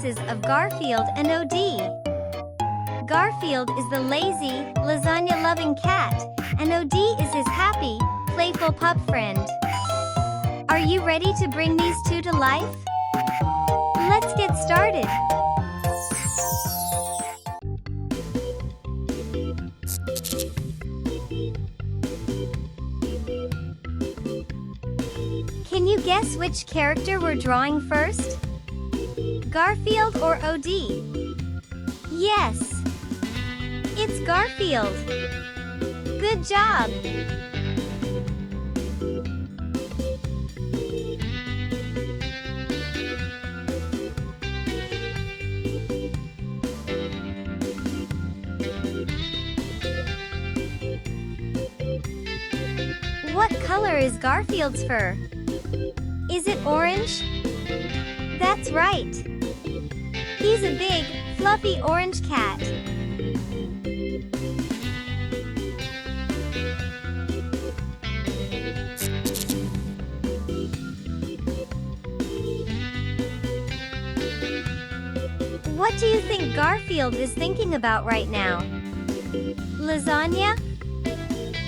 faces of Garfield and Odie. Garfield is the lazy, lasagna-loving cat, and Odie is his happy, playful pup friend. Are you ready to bring these two to life? Let's get started. Can you guess which character we're drawing first? Garfield or Odie? Yes, it's Garfield. Good job. What color is Garfield's fur? Is it orange? That's right. He's a big, fluffy orange cat. What do you think Garfield is thinking about right now? Lasagna?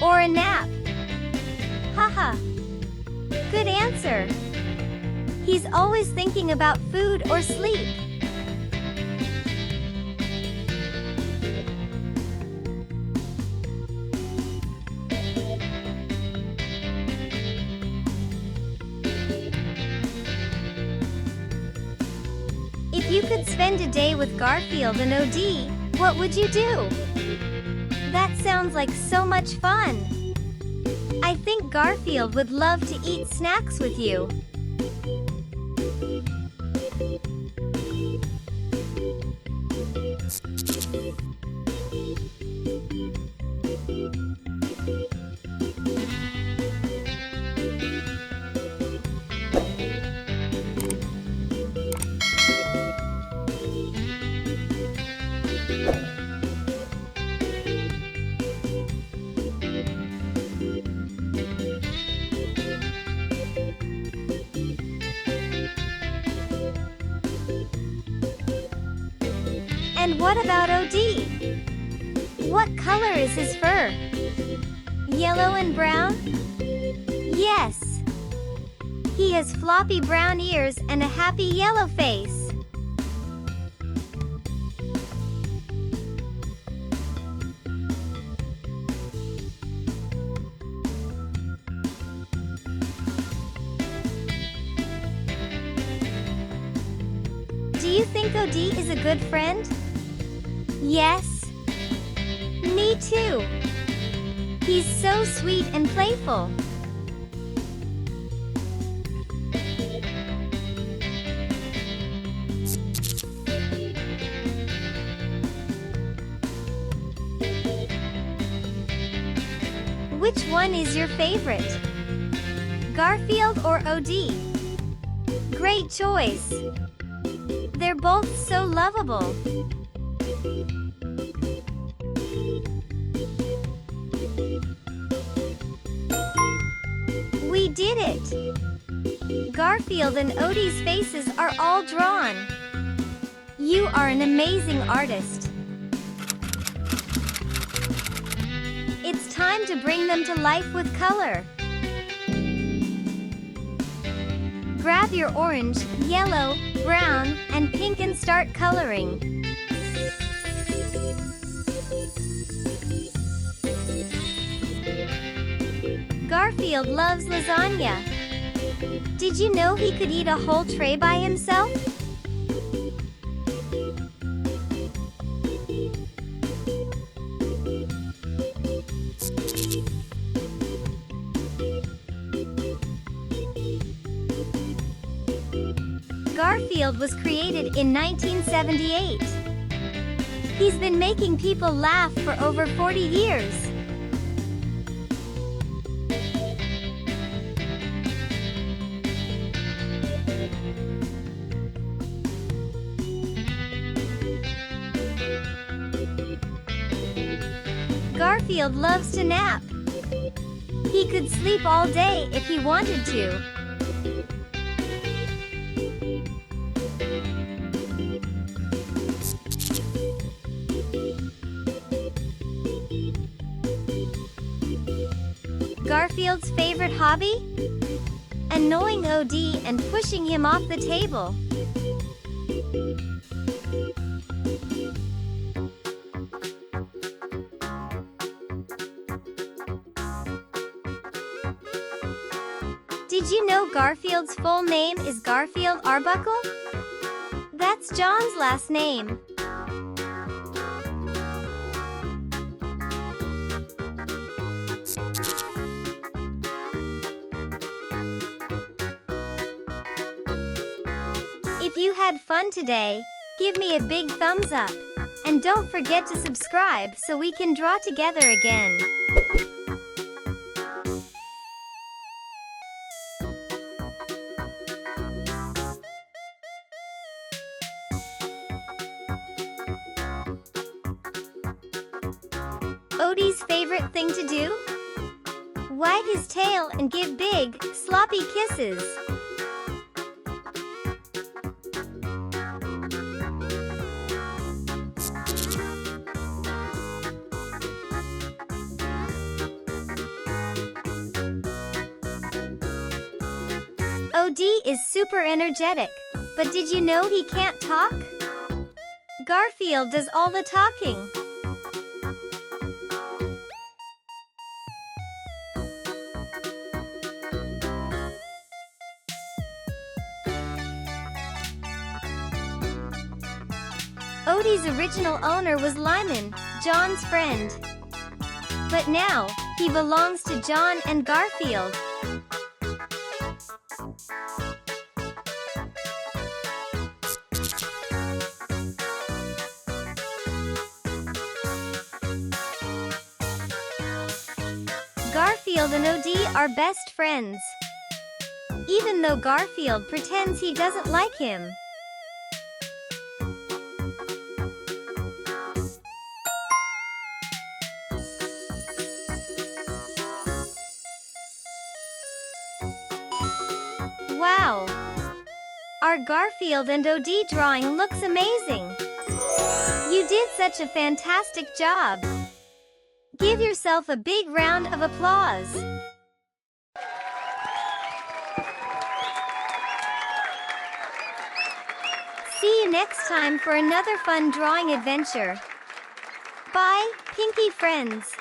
Or a nap? Haha. Good answer. He's always thinking about food or sleep. If you could spend a day with Garfield and Odie, what would you do? That sounds like so much fun. I think Garfield would love to eat snacks with you. And what about Odie? What color is his fur? Yellow and brown? Yes. He has floppy brown ears and a happy yellow face. Do you think Odie is a good friend? Yes. Me too. He's so sweet and playful. Which one is your favorite? Garfield or Odie? Great choice. They're both so lovable. We did it! Garfield and Odie's faces are all drawn. You are an amazing artist. It's time to bring them to life with color. Grab your orange, yellow, brown, and pink and start coloring. Garfield loves lasagna. Did you know he could eat a whole tray by himself? Garfield was created in 1978. He's been making people laugh for over 40 years. Garfield loves to nap. He could sleep all day if he wanted to. Garfield's favorite hobby? Annoying Odie and pushing him off the table. Did you know Garfield's full name is Garfield Arbuckle? That's John's last name. If you had fun today, give me a big thumbs up. And don't forget to subscribe so we can draw together again. Odie's favorite thing to do? Wag his tail and give big, sloppy kisses. Odie is super energetic, but did you know he can't talk? Garfield does all the talking. Odie's original owner was Lyman, John's friend. But now, he belongs to John and Garfield. Garfield and Odie are best friends, even though Garfield pretends he doesn't like him. Wow! Our Garfield and Odie drawing looks amazing! You did such a fantastic job! Give yourself a big round of applause! See you next time for another fun drawing adventure. Bye, Pinky friends!